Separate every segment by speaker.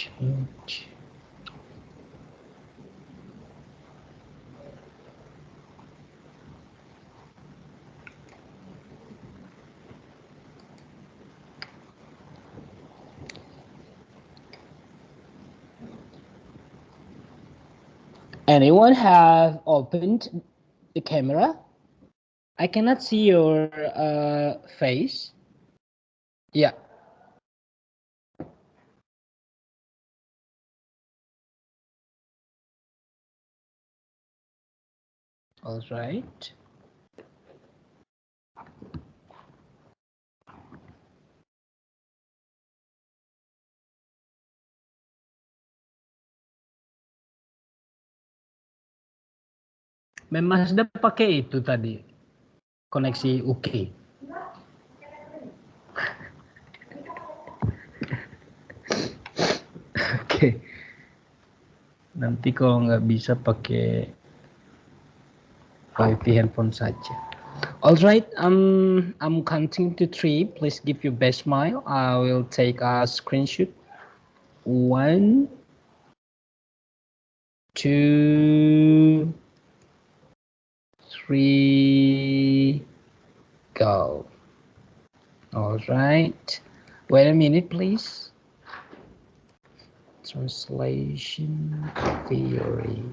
Speaker 1: change. Anyone have opened the camera? I cannot see your face. Yeah. All right. Memang sudah pakai itu tadi koneksi UK. Oke. Nanti kalau nggak bisa pakai wifi handphone saja. Alright, I'm counting to 3. Please give your best smile. I will take a screenshot. 1, 2, 3, go. Alright. Wait a minute, please. Translation theory.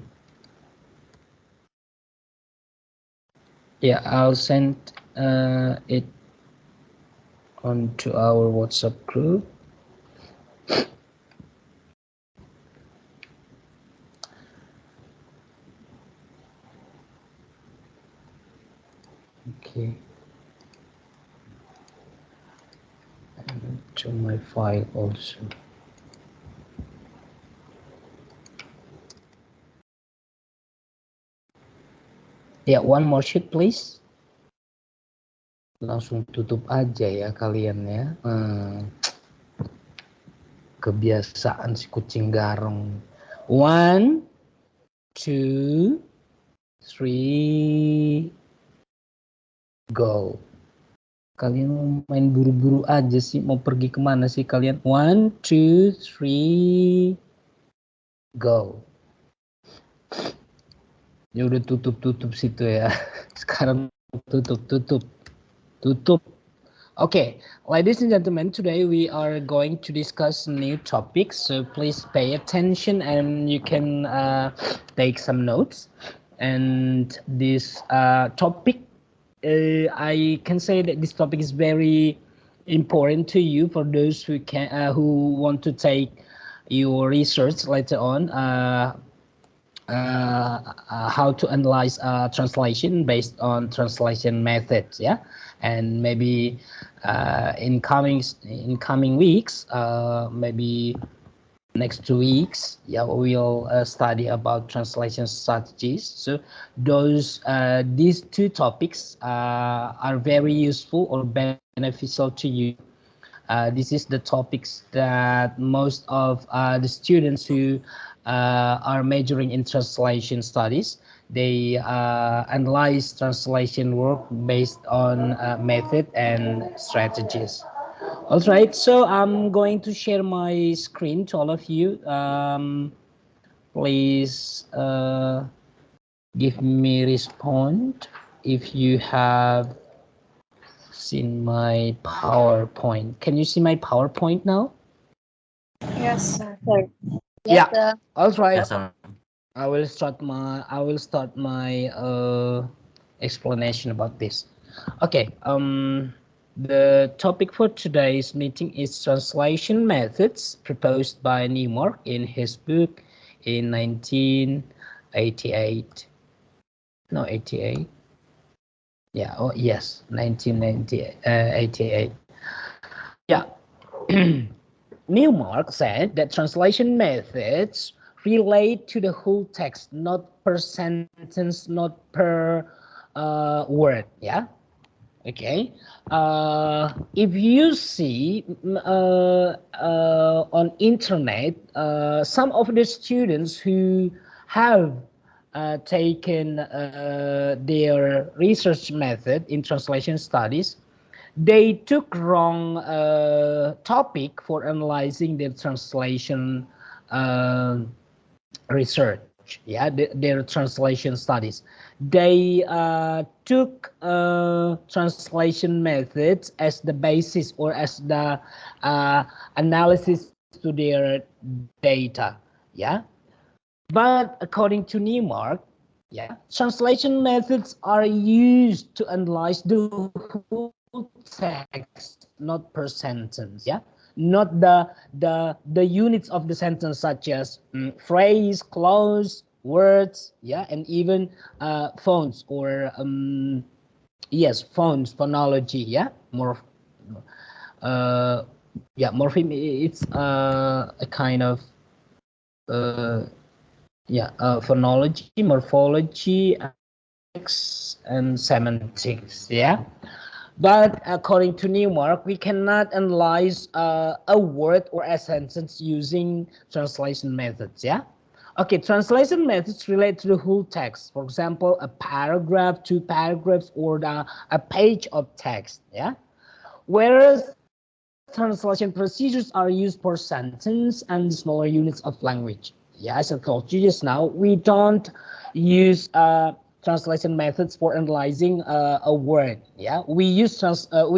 Speaker 1: Yeah, I'll send it onto our WhatsApp group. Okay. And to my file also. Yeah, one more sheet, please. Langsung tutup aja ya kalian ya. Kebiasaan si kucing garong. 1, 2, 3, go. Kalian mau main buru-buru aja sih, mau pergi kemana sih kalian? 1, 2, 3, go. Ya udah tutup situ ya. Sekarang tutup. Okay, ladies and gentlemen, today we are going to discuss new topics, so please pay attention and you can take some notes. And this topic, I can say that this topic is very important to you for those who want to take your research later on. How to analyze translation based on translation methods, yeah, and maybe in coming weeks, maybe next 2 weeks, yeah, we'll study about translation strategies. So these two topics are very useful or beneficial to you. This is the topics that most of the students who are majoring in translation studies, they analyze translation work based on method and strategies. All right, so I'm going to share my screen to all of you. Please give me respond if you have seen my PowerPoint. Can you see my PowerPoint now?
Speaker 2: Yes, sir.
Speaker 1: Yeah.
Speaker 2: Yes, sir.
Speaker 1: All right.
Speaker 3: Yes, sir.
Speaker 1: I will start my explanation about this. Okay. The topic for today's meeting is translation methods proposed by Newmark in his book in 1988. No, 88. Yeah. Oh, yes. 1988. Yeah. Newmark said that translation methods relate to the whole text, not per sentence, not per word. Yeah. Okay. If you see on internet, some of the students who have taken their research method in translation studies, they took wrong topic for analyzing their translation uh, research, yeah, their translation studies. They took translation methods as the basis or as the analysis to their data, yeah. But according to Newmark, yeah, translation methods are used to analyze the whole text, not per sentence, yeah, not the units of the sentence such as phrase, clause, words, yeah, and even phones or yes, phones, phonology, yeah, more uh, yeah, morpheme. It's a kind of uh, yeah, phonology, morphology, and semantics, yeah. But according to Newmark, we cannot analyze a word or a sentence using translation methods, yeah. Okay, translation methods relate to the whole text. For example, a paragraph, two paragraphs, or a page of text, yeah. Whereas translation procedures are used for sentence and smaller units of language. Yeah, as I told you just now, we don't use translation methods for analyzing a word. Yeah, we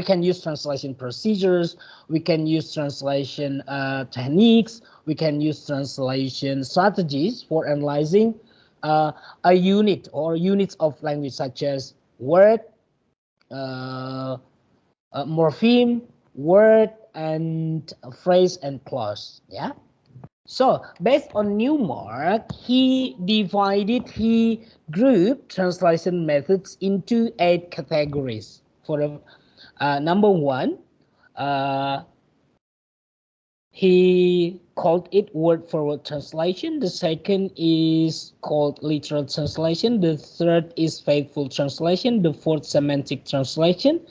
Speaker 1: can use translation procedures, we can use translation techniques, we can use translation strategies for analyzing a unit or units of language such as word, uh, morpheme, word, and phrase and clause. Yeah. So based on Newmark, he grouped translation methods into 8 categories. For number one, uh, he called it word for word translation. The second is called literal translation. The third is faithful translation. The fourth, semantic translation.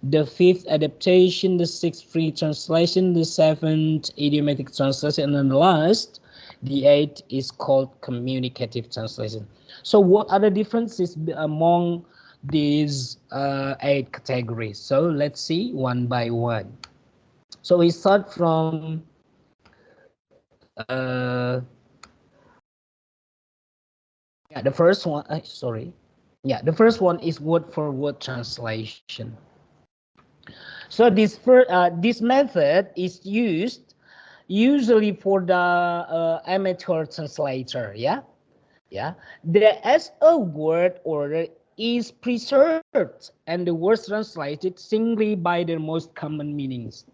Speaker 1: The fifth, adaptation. The sixth, free translation. The seventh, idiomatic translation. And the last, the eighth, is called communicative translation. So what are the differences among these 8 categories? So let's see one by one. So we start from yeah, the first one. Sorry. Yeah, the first one is word for word translation. So this method is used usually for the amateur translator. Yeah, yeah. The SO word order is preserved and the words translated singly by their most common meanings.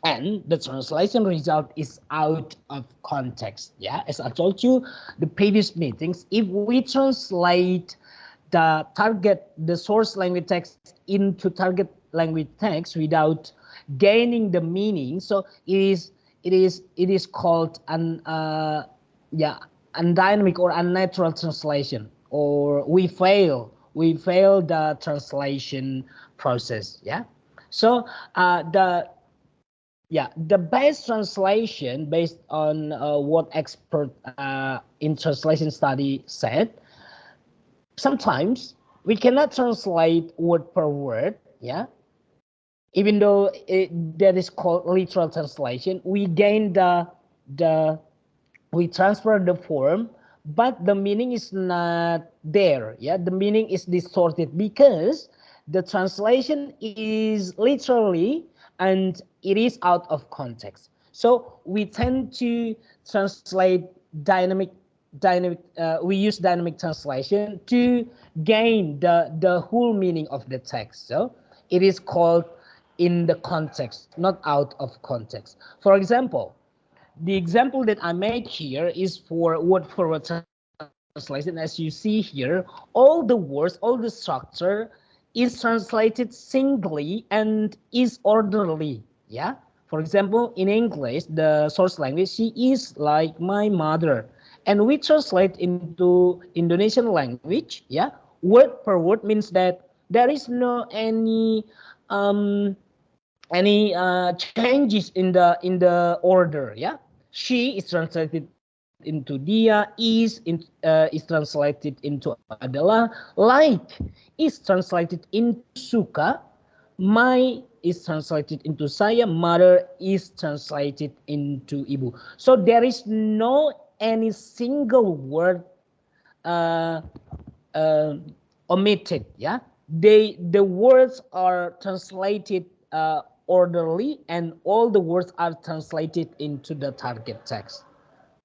Speaker 1: And the translation result is out of context. Yeah, as I told you the previous meetings, if we translate the source language text into target language text without gaining the meaning, so it is called an yeah, undynamic or unnatural translation, or we fail the translation process. Yeah. So the best translation based on what expert in translation study said, sometimes we cannot translate word per word. Yeah, even though that is called literal translation, we gain the we transfer the form, but the meaning is not there. Yeah, the meaning is distorted because the translation is literally and it is out of context. So we tend to translate dynamic we use dynamic translation to gain the whole meaning of the text. So it is called in the context, not out of context. For example, the example that I made here is for word translation. As you see here, all the words, all the structure is translated singly and is orderly. Yeah. For example, in English, the source language, she is like my mother. And we translate into Indonesian language. Yeah. Word per word means that there is no um, any changes in the order. Yeah, she is translated into dia, is translated into adalah, like is translated into suka, My is translated into saya, mother is translated into ibu. So there is no any single word uh, uh, omitted. Yeah, the words are translated orderly, and all the words are translated into the target text.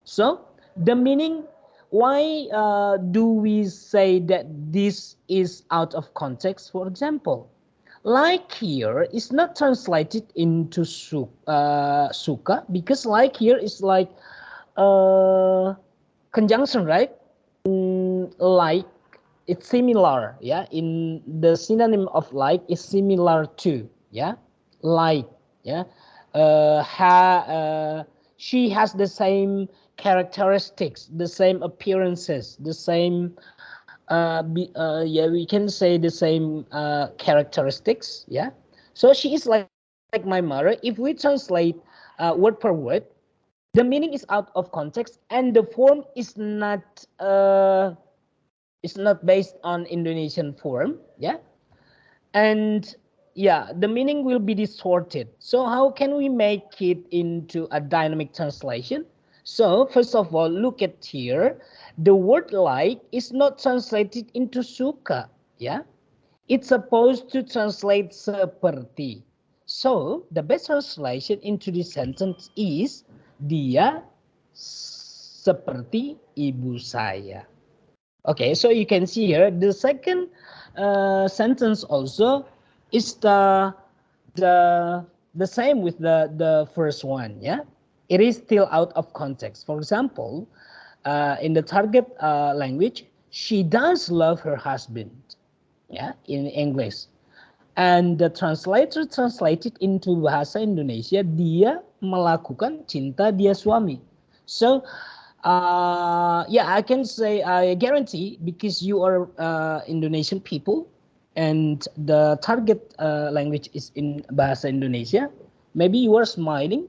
Speaker 1: So the meaning, why do we say that this is out of context? For example, like here is not translated into suka, because like here is like conjunction, right? Like it's similar, yeah. In the synonym of like is similar to, yeah, like, yeah. She has the same characteristics, the same appearances, the same yeah, we can say the same characteristics, yeah. So she is like my mother. If we translate word per word, the meaning is out of context, and the form is not based on Indonesian form, yeah. And yeah, the meaning will be distorted. So how can we make it into a dynamic translation? So first of all, look at here. The word like is not translated into suka, yeah. It's supposed to translate seperti. So the best translation into this sentence is dia seperti ibu saya. Okay, so you can see here the second sentence also is the same with the first one. Yeah, it is still out of context. For example, in the target language, she does love her husband. Yeah, in English, and the translator translated into bahasa Indonesia, dia melakukan cinta dia suami. So yeah, I can say I guarantee, because you are Indonesian people and the target language is in Bahasa Indonesia, maybe you are smiling,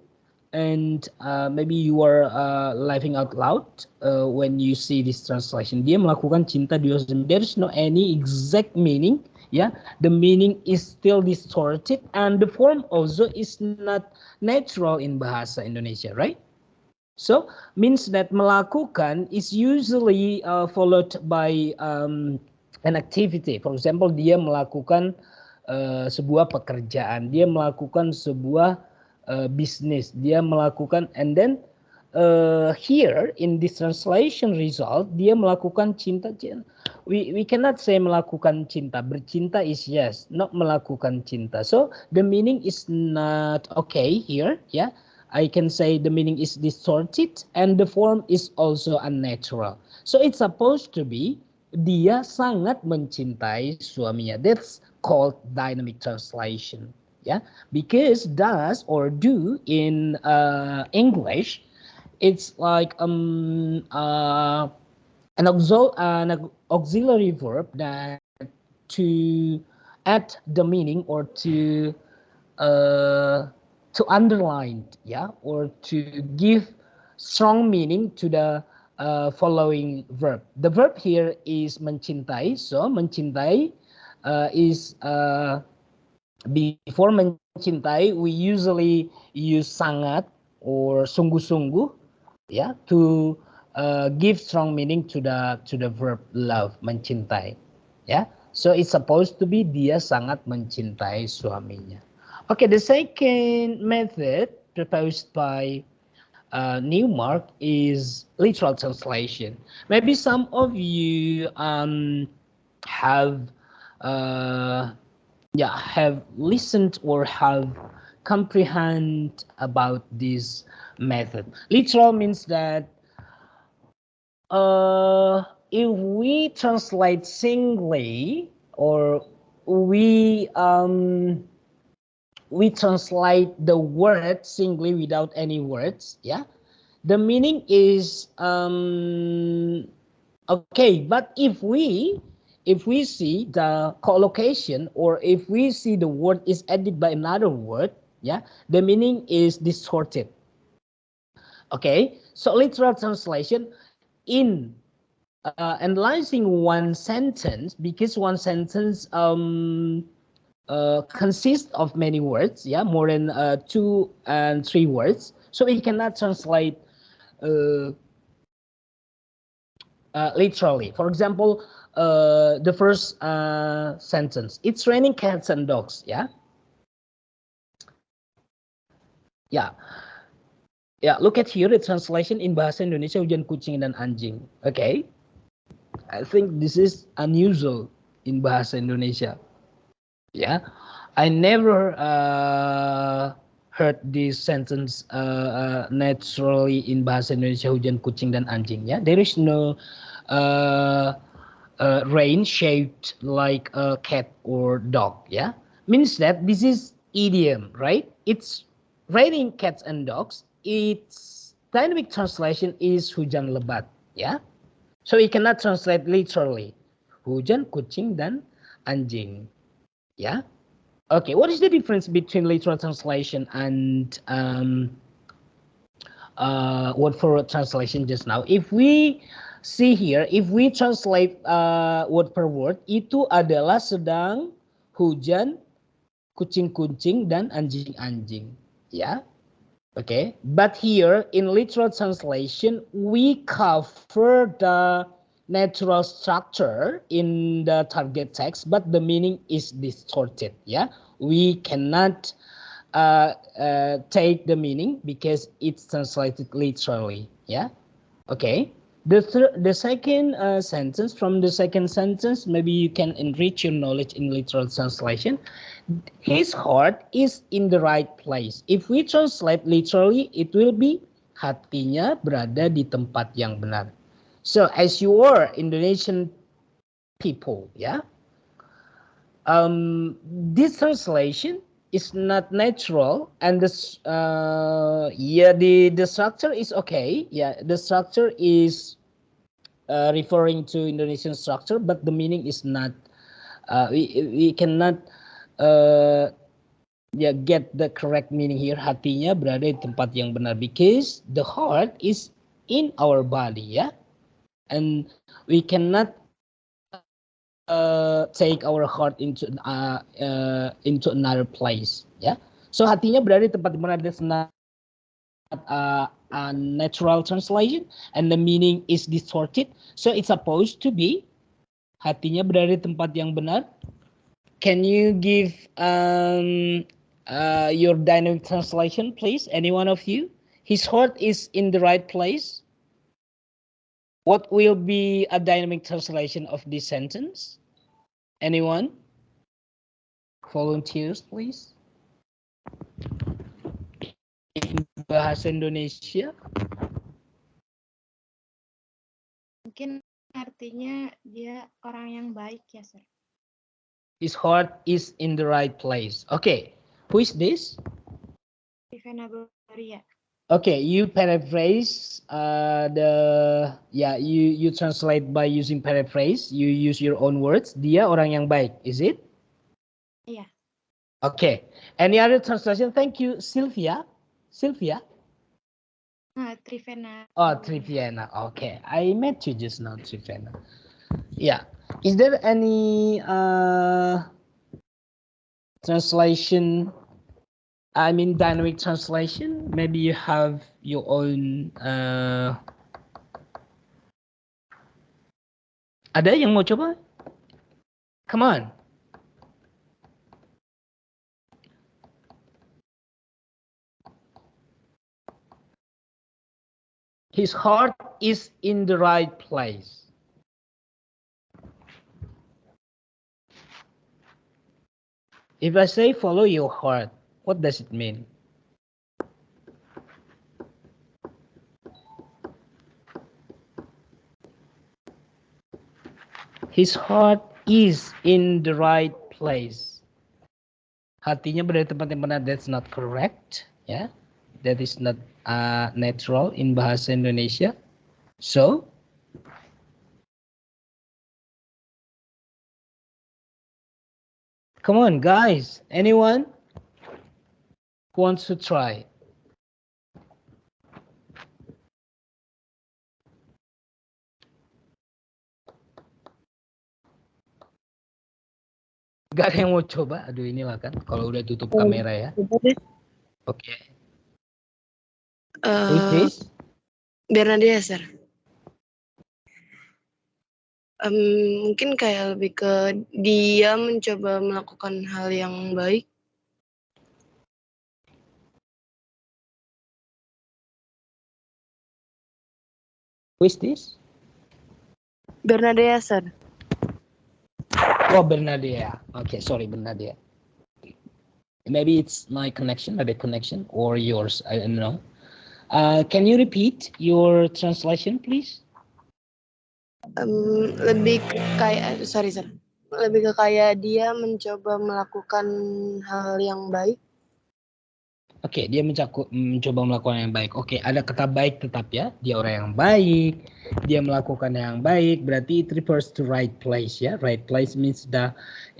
Speaker 1: and maybe you are laughing out loud when you see this translation. Dia melakukan cinta dia sendiri. There is no any exact meaning. Yeah, the meaning is still distorted, and the form also is not natural in Bahasa Indonesia, right? So means that melakukan is usually followed by an activity. For example, dia melakukan sebuah pekerjaan, dia melakukan sebuah bisnis, dia melakukan, and then here in this translation result, dia melakukan cinta. We cannot say melakukan cinta. Bercinta is yes, not melakukan cinta. So the meaning is not okay here. Yeah, I can say the meaning is distorted, and the form is also unnatural. So it's supposed to be dia sangat mencintai suaminya. That's called dynamic translation. Yeah, because does or do in English, it's like an auxiliary verb that to add the meaning, or to underline, yeah, or to give strong meaning to the following verb. The verb here is mencintai. So mencintai is before mencintai we usually use sangat or sungguh-sungguh, yeah, to give strong meaning to the verb love, mencintai, yeah. So it's supposed to be dia sangat mencintai suaminya. Okay, the second method proposed by Newmark is literal translation. Maybe some of you have have listened or have comprehend about this method. Literal means that if we translate singly, or we translate the word singly without any words, yeah, the meaning is okay. But if we see the collocation, or if we see the word is added by another word, yeah, the meaning is distorted. Okay, so literal translation in analyzing one sentence, because one sentence consists of many words, yeah, more than 2 and 3 words. So we cannot translate literally. For example, the first sentence, it's raining cats and dogs, yeah. Yeah, yeah. Look at here the translation in Bahasa Indonesia hujan kucing dan anjing. Okay, I think this is unusual in Bahasa Indonesia. Yeah, I never heard this sentence naturally in Bahasa Indonesia hujan kucing dan anjing. Yeah, there is no rain shaped like a cat or dog. Yeah, means that this is idiom, right? It's raining cats and dogs. Its dynamic translation is hujan lebat. Yeah, so we cannot translate literally hujan kucing dan anjing. Yeah. Okay. What is the difference between literal translation and word for word translation just now? If we see here, if we translate word per word, itu adalah sedang hujan kucing-kucing dan anjing-anjing. Ya. Okay. But here in literal translation, we cover the natural structure in the target text, but the meaning is distorted. Yeah, we cannot take the meaning because it's translated literally. Yeah. Okay. The second sentence, from the second sentence, maybe you can enrich your knowledge in literal translation. His heart is in the right place. If we translate literally, it will be hatinya berada di tempat yang benar. So as you are Indonesian people, yeah, this translation is not natural, and this yeah, the structure is okay. Yeah, the structure is referring to Indonesian structure, but the meaning is not. We cannot yeah, get the correct meaning here. Hatinya berada di tempat yang benar, because the heart is in our body, yeah, and we cannot take our heart into another place, yeah. So hatinya berada di tempat yang benar. That's not a natural translation, and the meaning is distorted. So it's supposed to be hatinya berada di tempat yang benar. Can you give your dynamic translation, please? Any one of you? His heart is in the right place. What will be a dynamic translation of this sentence? Anyone? Volunteers, please. In Bahasa Indonesia.
Speaker 2: Mungkin artinya dia orang yang baik ya, Sir.
Speaker 1: His heart is in the right place. Okay, who is this?
Speaker 2: Gloria.
Speaker 1: Okay, you paraphrase you translate by using paraphrase. You use your own words. Dia orang yang baik, is it?
Speaker 2: Iya.
Speaker 1: Okay. Any other translation? Thank you, Sylvia. Sylvia.
Speaker 2: Trivena.
Speaker 1: Oh, Triviana. Okay, I met you just now, Triviana. Yeah. Is there any translation? I mean, dynamic translation. Maybe you have your own. Ada yang mau coba? Come on. His heart is in the right place. If I say follow your heart, what does it mean? His heart is in the right place. Hatinya berada di tempat yang benar. That's not correct. Yeah, that is not natural in Bahasa Indonesia. So, come on, guys. Anyone who wants to try? Gak ada yang mau coba? Aduh inilah kan kalau udah tutup kamera ya. Oke. Okay. Who is this?
Speaker 3: Bernadia, sir. Mungkin kayak lebih ke dia mencoba melakukan hal yang baik.
Speaker 1: Who is this?
Speaker 3: Bernadia, sir.
Speaker 1: Oh, Bernadia. Okay, sorry, Bernadia. Maybe it's my connection, maybe connection, or yours. I don't know. Can you repeat your translation, please?
Speaker 3: Lebih ke kayak, sorry, sir. Lebih ke kayak dia mencoba melakukan hal yang baik.
Speaker 1: Oke, dia mencoba melakukan yang baik. Oke, ada kata baik tetap ya. Dia orang yang baik. Dia melakukan yang baik. Berarti it refers to right place ya. Right place means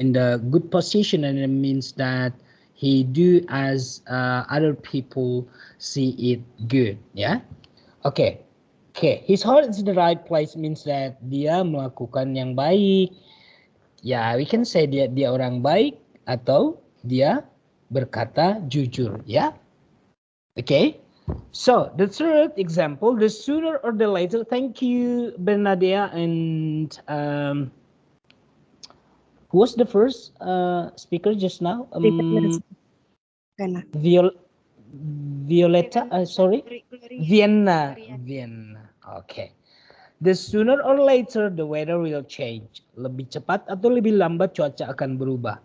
Speaker 1: in the good position, and it means that he do as other people see it good ya. Oke. His heart is the right place means that dia melakukan yang baik. Ya, we can say dia orang baik atau dia berkata jujur ya. Okay, so the third example, the sooner or the later. Thank you, Bernadia, and who was the first speaker just now? Violetta. Sorry, Vienna. Okay. The sooner or later the weather will change. Lebih cepat atau lebih lambat cuaca akan berubah.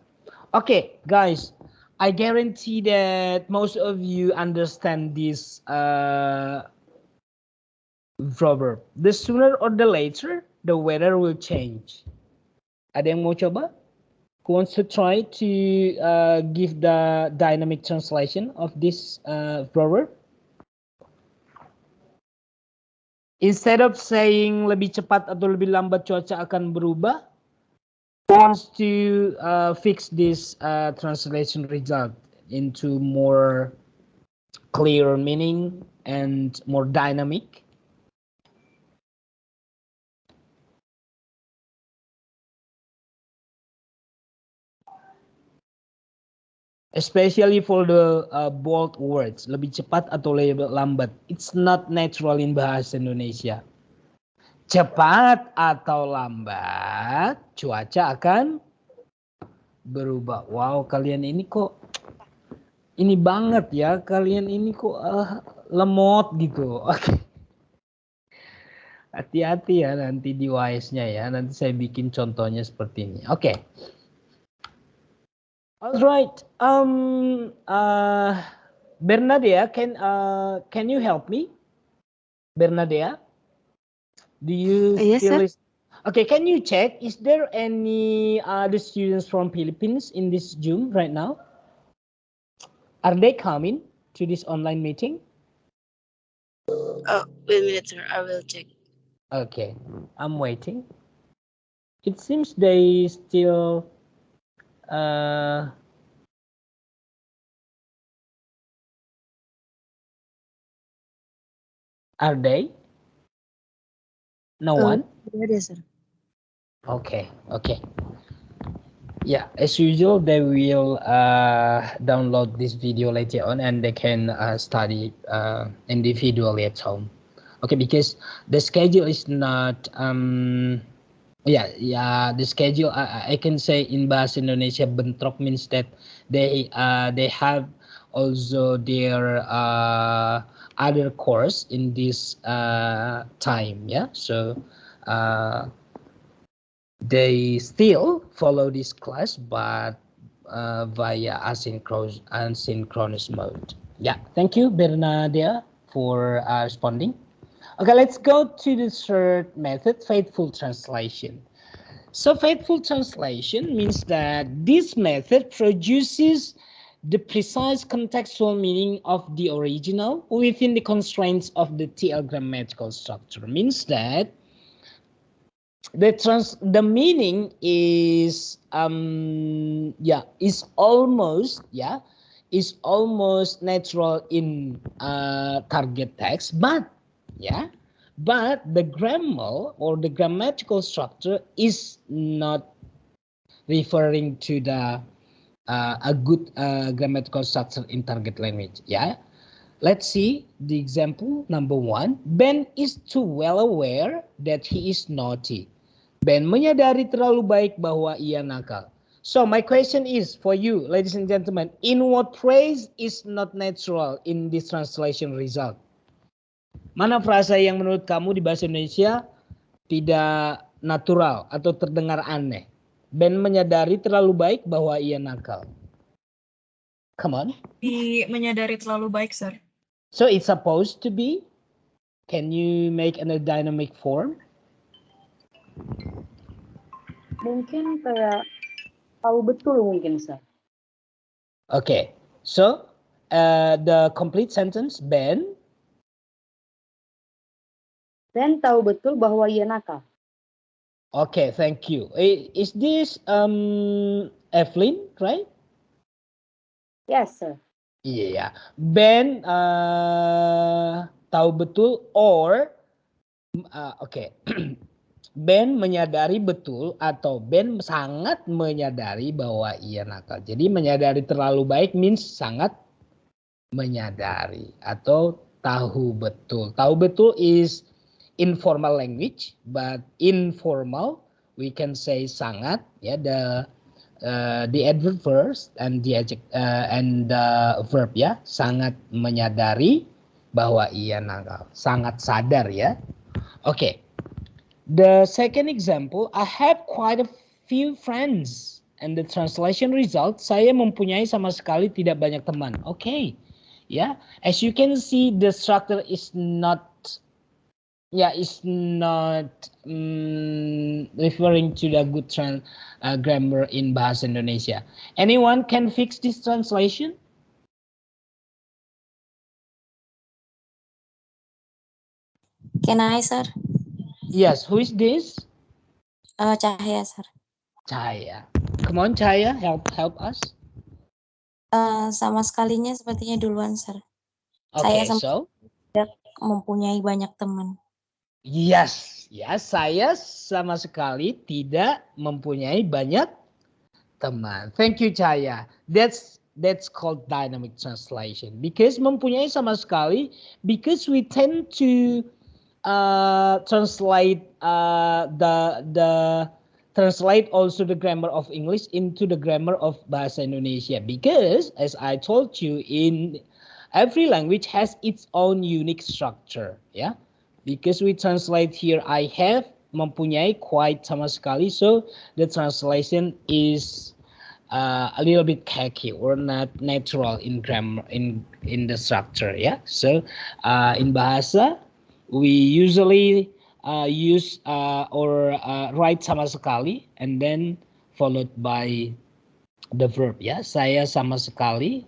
Speaker 1: Okay, guys. I guarantee that most of you understand this proverb. The sooner or the later, the weather will change. Ada yang mau coba? Who wants to try to give the dynamic translation of this proverb? Instead of saying lebih cepat atau lebih lambat cuaca akan berubah, wants to fix this translation result into more clear meaning and more dynamic. Especially for the bold words, lebih cepat atau lebih lambat. It's not natural in bahasa Indonesia. Cepat atau lambat, cuaca akan berubah. Wow, kalian ini kok ini banget ya. Kalian ini kok lemot gitu. Oke. Hati-hati ya nanti di wise-nya ya. Nanti saya bikin contohnya seperti ini. Oke. Alright. Bernadia, can you help me? Bernadia? Do you
Speaker 3: Yes,
Speaker 1: feel
Speaker 3: sir.
Speaker 1: Okay, can you check, is there any other students from Philippines in this Zoom right now? Are they coming to this online meeting?
Speaker 3: Oh, wait a minute, sir. I will check.
Speaker 1: Okay, I'm waiting. It seems they still are they? No one?
Speaker 3: Yes, sir.
Speaker 1: Okay. Yeah, as usual, they will download this video later on and they can study individually at home. Okay, because the schedule is not the schedule I can say in Bahasa Indonesia bentrok means that they have also their other course in this time, yeah. So they still follow this class, but via asynchronous mode. Yeah, thank you, Bernadia, for responding. Okay, let's go to the third method, faithful translation. So faithful translation means that this method produces the precise contextual meaning of the original within the constraints of the TL grammatical structure. Means that the meaning is almost natural in target text, but the grammar or the grammatical structure is not referring to the a good grammatical structure in target language. Yeah. Let's see the example number 1. Ben is too well aware that he is naughty. Ben menyadari terlalu baik bahwa ia nakal. So my question is for you, ladies and gentlemen, in what phrase is not natural in this translation result? Mana frasa yang menurut kamu di bahasa Indonesia tidak natural atau terdengar aneh? Ben menyadari terlalu baik bahwa ia nakal. Come on.
Speaker 4: Menyadari terlalu baik, sir.
Speaker 1: So it's supposed to be. Can you make a dynamic form?
Speaker 5: Mungkin kayak tahu betul mungkin, sir.
Speaker 1: Okay. So the complete sentence, Ben
Speaker 5: tahu betul bahwa ia nakal.
Speaker 1: Okay, thank you. Is this Evelyn, right?
Speaker 5: Yes, sir.
Speaker 1: Iya. Ben tahu betul or oke. Ben menyadari betul atau Ben sangat menyadari bahwa ia nakal. Jadi menyadari terlalu baik means sangat menyadari atau tahu betul. Tahu betul is informal language, but informal we can say sangat, ya, the adverb first and the adjective and the verb, ya, sangat menyadari bahwa ia nakal, sangat sadar, ya. Okay, the second example, I have quite a few friends, and the translation result, saya mempunyai sama sekali tidak banyak teman. Okay, ya, as you can see the structure is not. Yeah, it's not referring to the good grammar in Bahasa Indonesia. Anyone can fix this translation?
Speaker 6: Can I, sir?
Speaker 1: Yes, who is this?
Speaker 6: Cahaya, sir.
Speaker 1: Cahaya. Come on, Cahaya, help us.
Speaker 6: Sama sekalinya sepertinya duluan, sir.
Speaker 1: Okay,
Speaker 6: Saya
Speaker 1: so?
Speaker 6: tidak mempunyai banyak teman.
Speaker 1: Yes, ya, saya sama sekali tidak mempunyai banyak teman. Thank you, Cahaya. That's called dynamic translation. Because mempunyai sama sekali, because we tend to translate translate also the grammar of English into the grammar of Bahasa Indonesia. Because as I told you, in every language has its own unique structure, ya. Yeah? Because we translate here, I have, mempunyai, quite, sama sekali. So the translation is a little bit khaki or not natural in grammar, in the structure. Yeah. So in bahasa, we usually use or write sama sekali and then followed by the verb. Ya. Saya sama sekali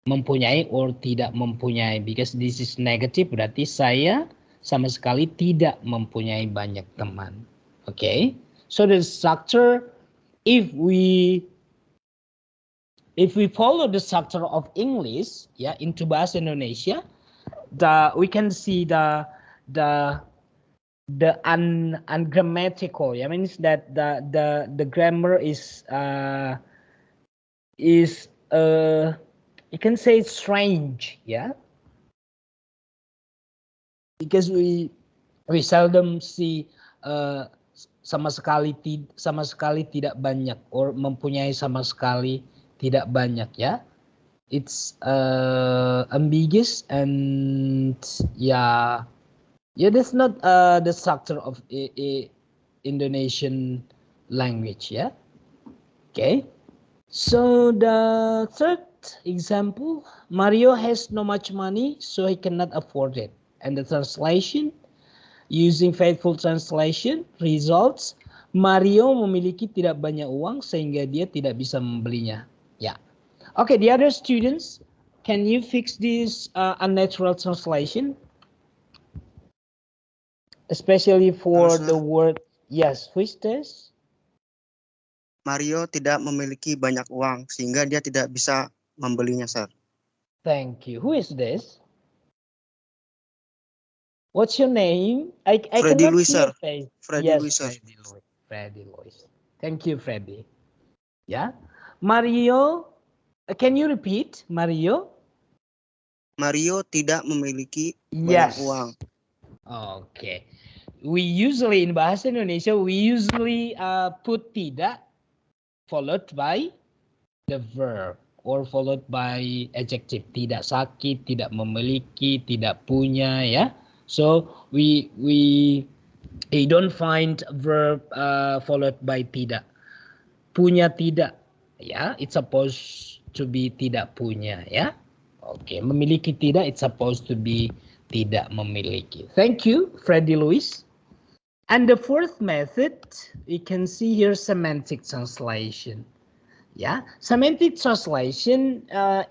Speaker 1: mempunyai or tidak mempunyai. Because this is negative, berarti saya sama sekali tidak mempunyai banyak teman. Okay, so the structure, if we follow the structure of English, yeah, into Bahasa Indonesia, we can see the ungrammatical, yeah, means that the grammar is you can say strange, yeah. Because we seldom see sama sekali tidak banyak or mempunyai sama sekali tidak banyak, ya. It's ambiguous and yeah, that's not the structure of Indonesian language, yeah. Okay, so the third example, Mario has no much money, so he cannot afford it. And the translation, using faithful translation, results, Mario memiliki tidak banyak uang sehingga dia tidak bisa membelinya. Ya. Okay, the other students, can you fix this unnatural translation? Especially for the word, yes, who is this?
Speaker 7: Mario tidak memiliki banyak uang sehingga dia tidak bisa membelinya, sir.
Speaker 1: Thank you. Who is this? What's your name?
Speaker 7: Freddy Louis, sir.
Speaker 1: Freddy
Speaker 7: Louis, sir.
Speaker 1: Freddy Louis. Thank you, Freddy. Ya, Mario, can you repeat, Mario?
Speaker 7: Mario tidak memiliki banyak
Speaker 1: Yes.
Speaker 7: uang.
Speaker 1: Okay. We usually in Bahasa Indonesia we usually put tidak followed by the verb or followed by adjective. Tidak sakit, tidak memiliki, tidak punya, ya. So we don't find verb followed by tidak. Punya tidak, ya. It's supposed to be tidak punya, ya. Okay, memiliki tidak, it's supposed to be tidak memiliki. Thank you, Freddy Lewis. And the fourth method, you can see here semantic translation. Yeah, semantic translation I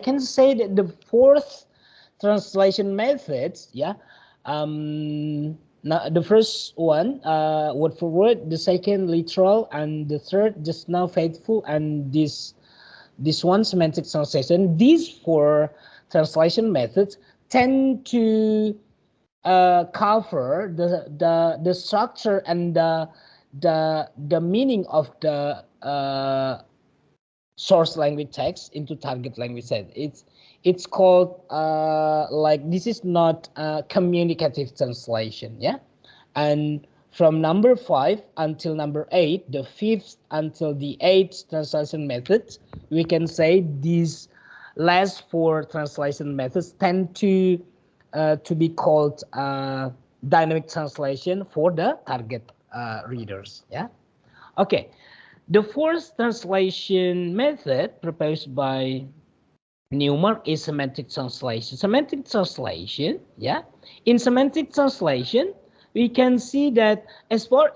Speaker 1: can say that the fourth translation methods, now the first one, word for word, the second literal, and the third just now faithful, and this one semantic translation. These four translation methods tend to cover the structure and the meaning of the source language text into target language text. It's called like this is not communicative translation, yeah. And from number 5 until number 8, the 5th until the 8th translation methods, we can say these last 4 translation methods tend to be called dynamic translation for the target readers. Yeah. Okay. The fourth translation method proposed by Newmark is semantic translation. Semantic translation, yeah. In semantic translation, we can see that as far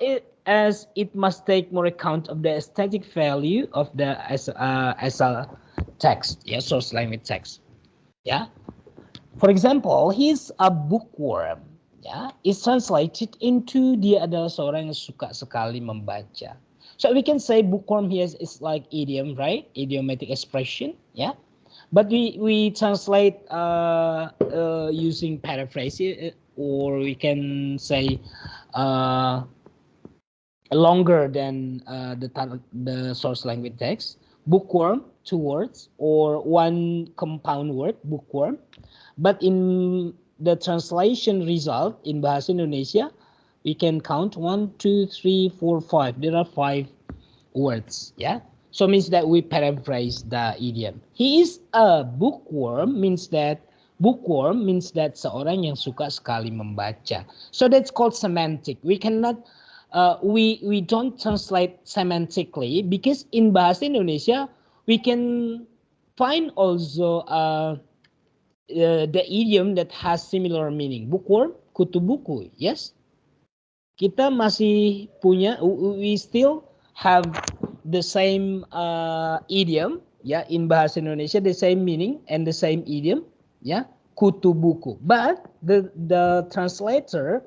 Speaker 1: as it must take more account of the aesthetic value of the as a text, yeah, source language text, yeah. For example, he's a bookworm, ya, is translated into dia adalah seorang yang suka sekali membaca. So we can say bookworm here is like idiom, right? Idiomatic expression, yeah. But we translate using paraphrase, or we can say longer than the source language text. Bookworm, 2 words, or 1 compound word, bookworm. But in the translation result in Bahasa Indonesia, we can count 1, 2, 3, 4, 5. There are 5 words, yeah. So means that we paraphrase the idiom. He is a bookworm means that seorang yang suka sekali membaca. So that's called semantic. We cannot we don't translate semantically because in Bahasa Indonesia we can find also the idiom that has similar meaning. Bookworm, kutu buku, yes. Kita masih punya, we still have the same idiom, ya, in Bahasa Indonesia, the same meaning and the same idiom, ya, kutu buku. But the translator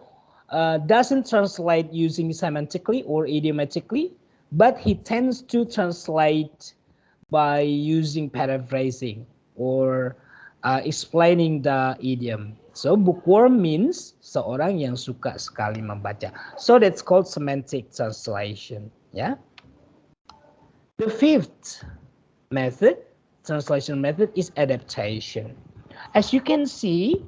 Speaker 1: doesn't translate using semantically or idiomatically, but he tends to translate by using paraphrasing or explaining the idiom. So bookworm means seorang yang suka sekali membaca. So that's called semantic translation. Yeah. The 5th method, translation method, is adaptation. As you can see,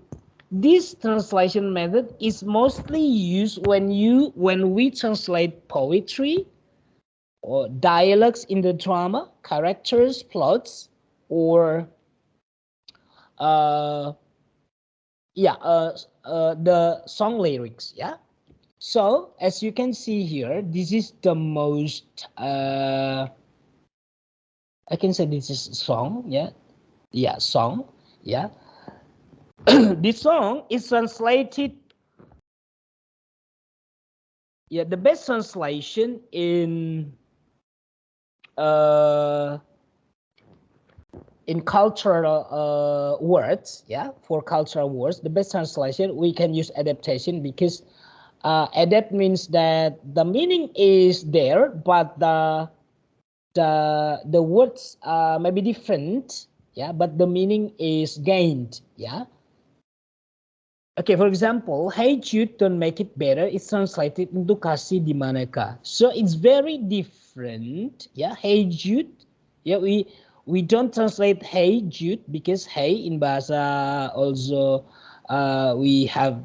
Speaker 1: this translation method is mostly used when we translate poetry or dialogues in the drama, characters, plots, or the song lyrics, yeah. So as you can see here, this is the most I can say this is song, yeah, song, yeah. This song is translated, the best translation in cultural words, yeah, for cultural words, the best translation we can use adaptation, because adapt means that the meaning is there, but the words may be different, yeah, but the meaning is gained, yeah. Okay, for example, hey Jude, don't make it better. It's translated into kasih di manakah. So it's very different. Yeah, hey Jude. Yeah, we don't translate hey Jude because hey in bahasa also we have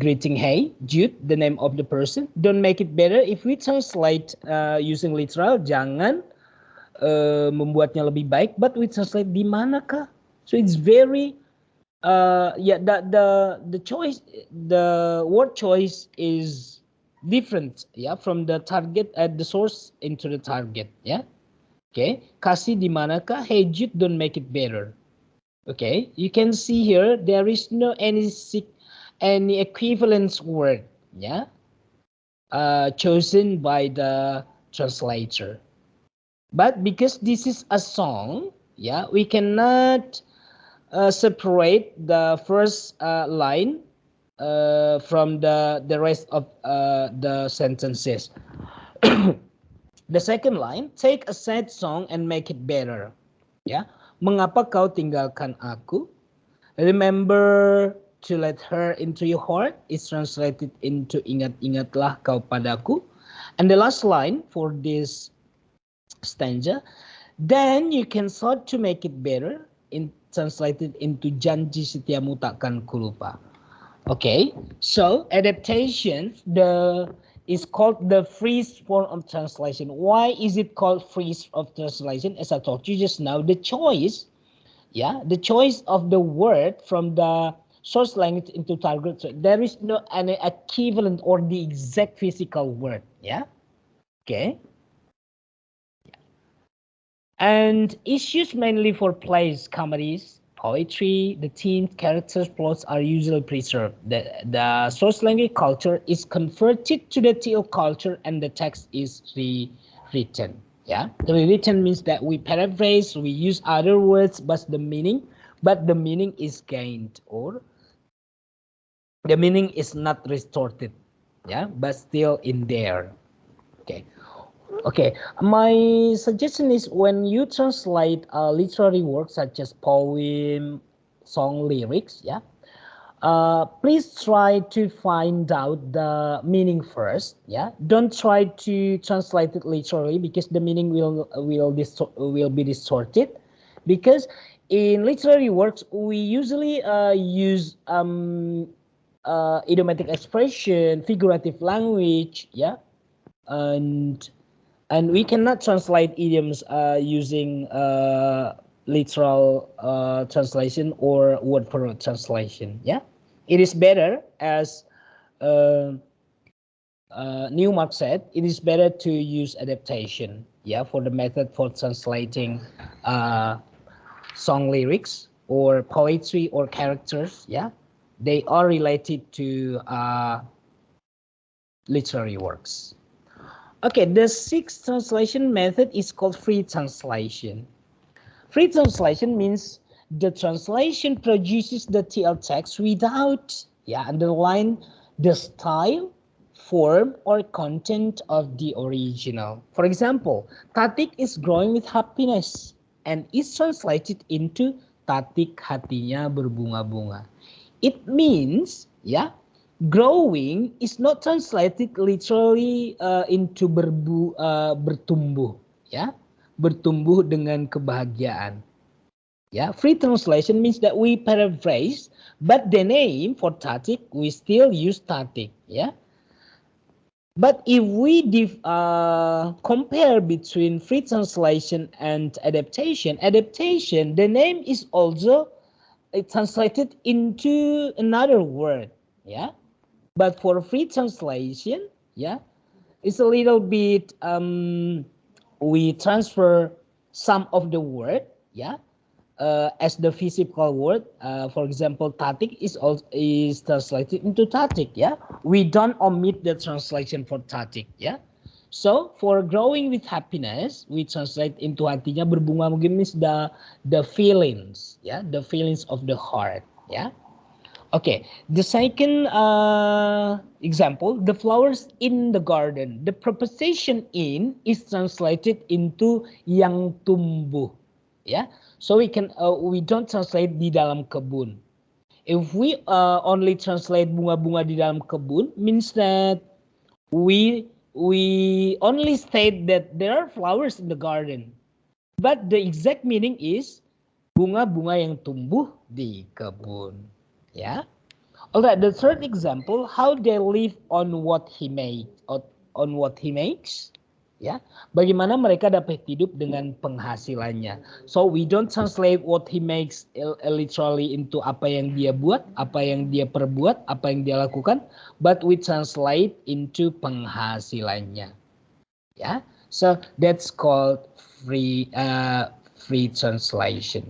Speaker 1: greeting hey Jude, the name of the person. Don't make it better. If we translate using literal, jangan membuatnya lebih baik. But we translate di manakah. So it's very yeah, the choice, the word choice is different, yeah, from the target at the source into the target, yeah. Okay, kasih di manakah? Hey Jude, don't make it better. Okay, you can see here there is no any equivalence word, yeah, chosen by the translator. But because this is a song, yeah, we cannot separate the first line from the rest of the sentences. The second line, take a sad song and make it better. Ya, mengapa kau tinggalkan aku? Remember to let her into your heart is translated into ingat-ingatlah kau padaku. And the last line for this stanza, then you can start to make it better, translated into janji setiamu takkan kulupa. Okay, so adaptation is called the freeze form of translation. Why is it called freeze of translation? As I told you just now, the choice, yeah, the choice of the word from the source language into target. So there is no any equivalent or the exact physical word. Yeah, okay. And issues mainly for plays, comedies, poetry, the themes, characters, plots are usually preserved. The source language culture is converted to the TL culture and the text is rewritten. Yeah, the rewritten means that we paraphrase, we use other words, but the meaning is gained, or the meaning is not distorted. Yeah, but still in there. Okay. Okay, my suggestion is when you translate literary works such as poem, song lyrics, yeah, please try to find out the meaning first. Yeah, don't try to translate it literally because the meaning will be distorted. Because in literary works we usually use idiomatic expression, figurative language, yeah, and we cannot translate idioms using literal translation or word for word translation. Yeah, it is better, as Newmark said, it is better to use adaptation. Yeah, for the method for translating song lyrics or poetry or characters. Yeah, they are related to literary works. Okay, the sixth translation method is called free translation. Free translation means the translation produces the TL text without underline the style, form, or content of the original. For example, Tatik is growing with happiness and is translated into Tatik hatinya berbunga-bunga. It means, growing is not translated literally into bertumbuh, ya, bertumbuh dengan kebahagiaan. Yeah, free translation means that we paraphrase, but the name for Tatik we still use Tatik. Yeah, but if we compare between free translation and adaptation, the name is also translated into another word. Yeah. But for free translation, it's a little bit we transfer some of the word, as the physical word. For example, Tatik is translated into Tatik, We don't omit the translation for Tatik, So for growing with happiness, we translate into hatinya berbunga, mungkin means the feelings, the feelings of the heart, Okay, the second example, the flowers in the garden. The preposition in is translated into yang tumbuh, So we don't translate di dalam kebun. If we only translate bunga-bunga di dalam kebun, means that we only state that there are flowers in the garden. But the exact meaning is bunga-bunga yang tumbuh di kebun. Ya. Alright, the third example, how they live on what he made, on what he makes. Ya, bagaimana mereka dapat hidup dengan penghasilannya. So we don't translate what he makes literally into apa yang dia buat, apa yang dia perbuat, apa yang dia lakukan, but we translate into penghasilannya. Ya, so that's called free translation.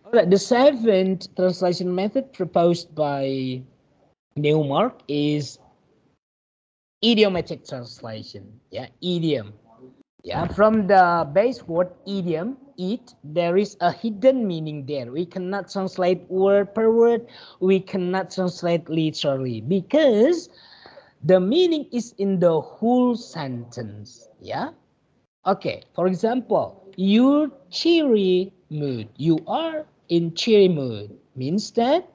Speaker 1: Alright, the seventh translation method proposed by Newmark is idiomatic translation. Yeah, idiom. Yeah, from the base word idiom, there is a hidden meaning there. We cannot translate word per word. We cannot translate literally because the meaning is in the whole sentence. Yeah. Okay. For example, your cheery mood. You are in cheery mood means that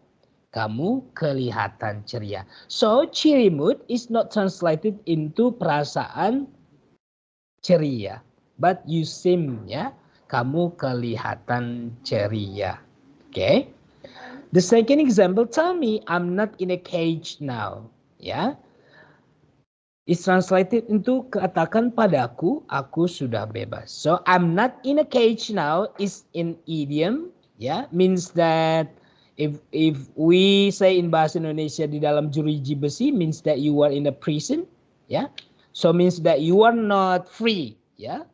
Speaker 1: kamu kelihatan ceria. So, cheery mood is not translated into perasaan ceria. But you seem, ya. Kamu kelihatan ceria. Okay. The second example, tell me I'm not in a cage now. Ya. Is translated into katakan padaku, aku sudah bebas. So, I'm not in a cage now is in idiom. Ya. Means that If we say in Bahasa Indonesia di dalam jeruji besi means that you are in a prison, yeah. So means that you are not free, yeah.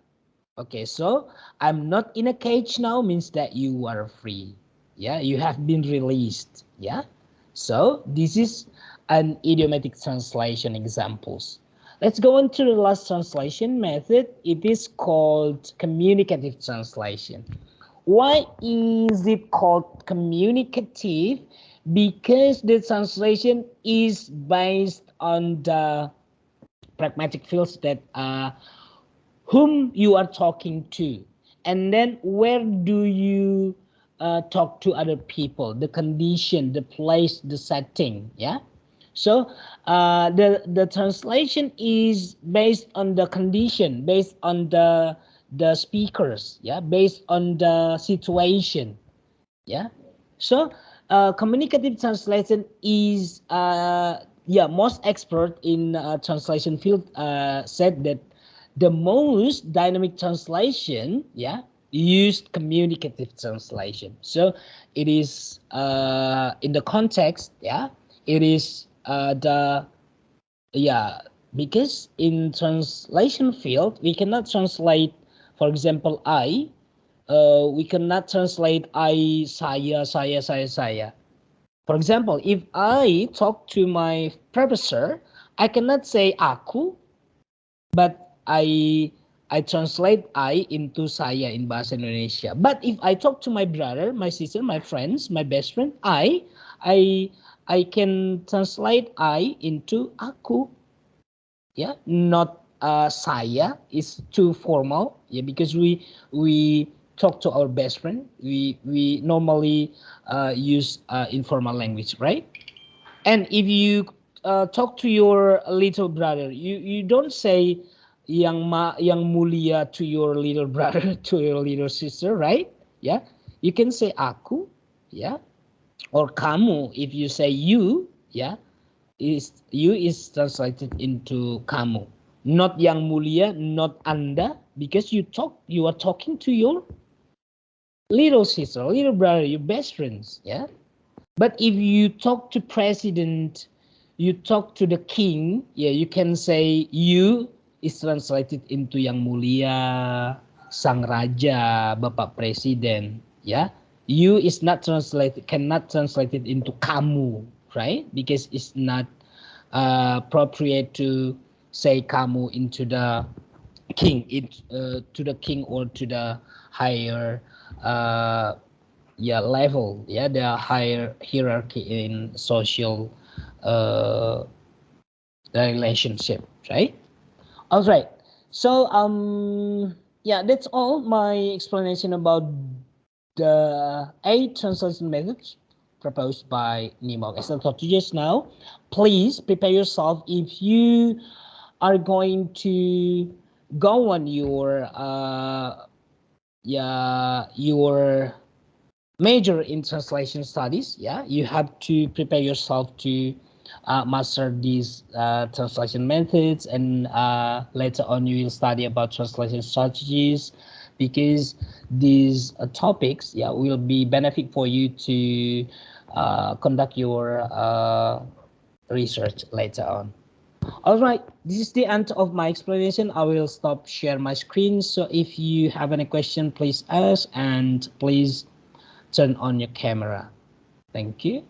Speaker 1: Okay, so I'm not in a cage now means that you are free, yeah. You have been released, yeah. So this is an idiomatic translation examples. Let's go on to the last translation method. It is called communicative translation. Why is it called communicative? Because the translation is based on the pragmatic fields that whom you are talking to, and then where do you talk to other people, the condition, the place, the setting. Yeah. So the translation is based on the condition, based on the speakers, yeah, based on the situation, yeah. So communicative translation is most expert in translation field said that the most dynamic translation, yeah, used communicative translation. So it is in the context, yeah, it is because in translation field we cannot translate, for example, we cannot translate saya. For example, if I talk to my professor, I cannot say aku, but I translate I into saya in Bahasa Indonesia. But if I talk to my brother, my sister, my friends, my best friend, I can translate I into aku. Yeah, not saya is too formal. Yeah, because we talk to our best friend. We normally use informal language, right? And if you talk to your little brother, you don't say yang mulia to your little brother, to your little sister, right? Yeah, you can say aku, yeah, or kamu. If you say you, yeah, you is translated into kamu, not yang mulia, not anda, because you are talking to your little sister, little brother, your best friends, yeah. But if you talk to president, you talk to the king, yeah, you can say you is translated into yang mulia, sang raja, bapak presiden, yeah. You is not translated, cannot translate it into kamu, right? Because it's not appropriate to say kamu into the king, to the king or to the higher level, yeah, the higher hierarchy in social relationship, right? All right. So that's all my explanation about the 8 translation methods. proposed by Newmark. As I told you just now, please prepare yourself if you are going to go on your major in translation studies. Yeah, you have to prepare yourself to master these translation methods, and later on you will study about translation strategies, because these topics will be benefit for you to conduct your research later on. All right, this is the end of my explanation. I will stop share my screen. So if you have any question, please ask, and please turn on your camera. Thank you.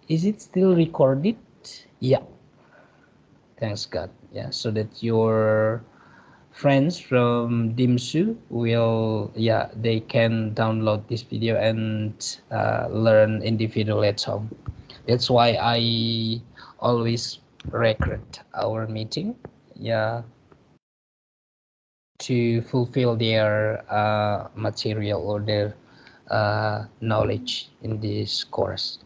Speaker 1: Is it still recorded? Yeah. Thanks God. Yeah, so that your friends from Dimsu will, they can download this video and learn individually at home. That's why I always record our meeting, to fulfill their material or their knowledge in this course.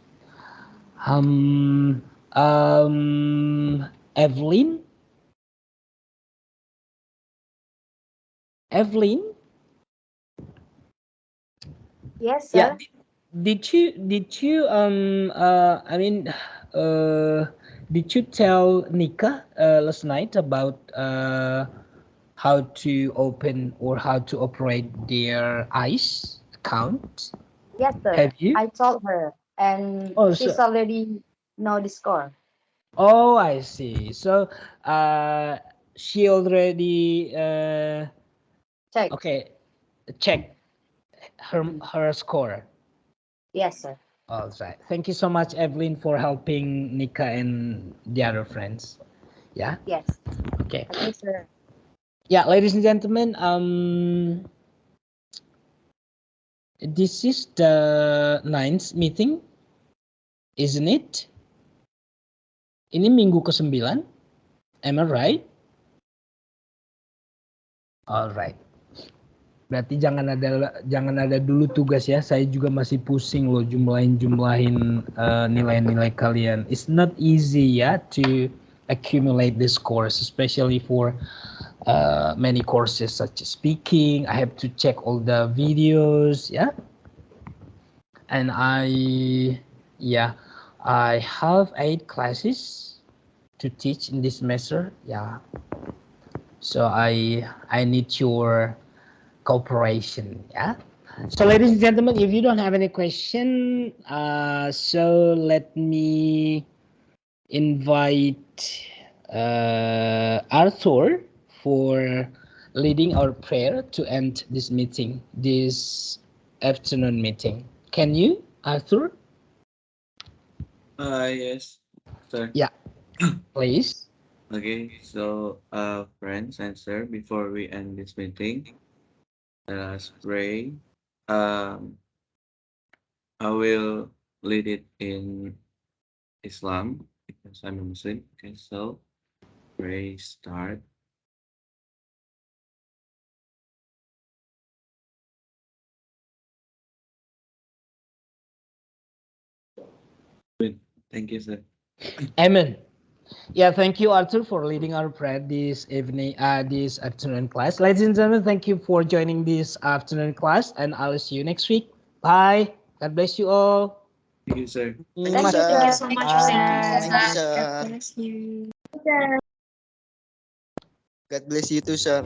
Speaker 1: Evelyn?
Speaker 5: Yes, sir.
Speaker 1: Yeah. Did you did you tell Nika last night about how to open or how to operate their ICE account?
Speaker 5: Yes, sir.
Speaker 1: Have you?
Speaker 5: I told her, and she's already know the score.
Speaker 1: Oh, I see. So she already
Speaker 5: Check.
Speaker 1: okay, check her score.
Speaker 5: Yes, sir.
Speaker 1: All right. Thank you so much, Evelyn, for helping Nika and the other friends. Yeah.
Speaker 5: Yes.
Speaker 1: Okay.
Speaker 5: Okay, sir.
Speaker 1: Yeah, ladies and gentlemen, this is the 9th meeting, isn't it? Ini minggu ke-9. Am I right? All right. Berarti jangan ada dulu tugas ya. Saya juga masih pusing loh jumlahin nilai-nilai kalian. It's not easy ya to accumulate this course, especially for many courses such as speaking. I have to check all the videos, and I have 8 classes to teach in this semester. So I need your cooperation. So ladies and gentlemen, if you don't have any question, so let me invite Arthur for leading our prayer to end this meeting, this afternoon meeting. Can you, Arthur?
Speaker 8: Yes, sir.
Speaker 1: Yeah, please.
Speaker 8: Okay, so friends and sir, before we end this meeting, let us pray. I will lead it in Islam because I'm a Muslim. Okay, so pray start. Good. Thank you, sir.
Speaker 1: Amen. Yeah, thank you, Arthur, for leading our prayer this evening, this afternoon class. Ladies and gentlemen, thank you for joining this afternoon class, and I'll see you next week. Bye. God bless you all.
Speaker 8: Thank you, sir.
Speaker 7: Thank you,
Speaker 5: Thank you,
Speaker 7: sir.
Speaker 4: Thank you
Speaker 5: sir.
Speaker 4: so much,
Speaker 1: Bye.
Speaker 4: sir.
Speaker 7: Thank you, sir.
Speaker 4: God bless you.
Speaker 7: God bless you too, sir.